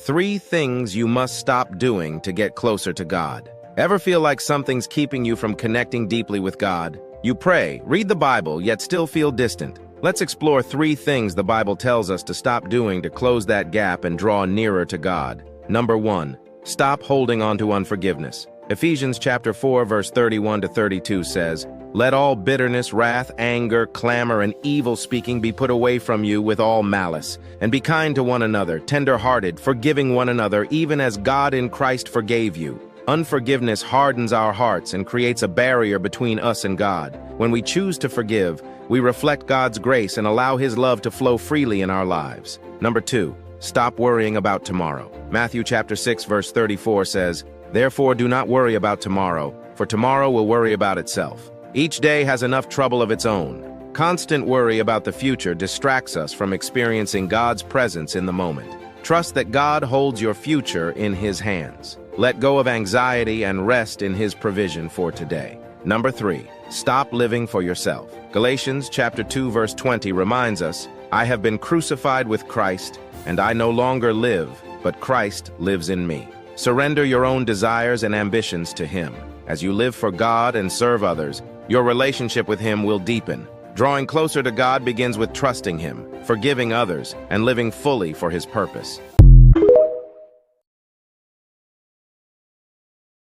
3 things you must stop doing to get closer to God. Ever feel like something's keeping you from connecting deeply with God? You pray, read the Bible, yet still feel distant. Let's explore 3 things the Bible tells us to stop doing to close that gap and draw nearer to God. Number 1. Stop holding on to unforgiveness. Ephesians chapter 4, verse 31 to 32 says, "Let all bitterness, wrath, anger, clamor, and evil speaking be put away from you with all malice. And be kind to one another, tender-hearted, forgiving one another, even as God in Christ forgave you." Unforgiveness hardens our hearts and creates a barrier between us and God. When we choose to forgive, we reflect God's grace and allow His love to flow freely in our lives. Number 2. Stop worrying about tomorrow. Matthew chapter 6, verse 34 says, "Therefore do not worry about tomorrow, for tomorrow will worry about itself." Each day has enough trouble of its own. Constant worry about the future distracts us from experiencing God's presence in the moment. Trust that God holds your future in His hands. Let go of anxiety and rest in His provision for today. Number 3. Stop living for yourself. Galatians chapter 2, verse 20 reminds us, "I have been crucified with Christ, and I no longer live, but Christ lives in me." Surrender your own desires and ambitions to Him. As you live for God and serve others, your relationship with Him will deepen. Drawing closer to God begins with trusting Him, forgiving others, and living fully for His purpose.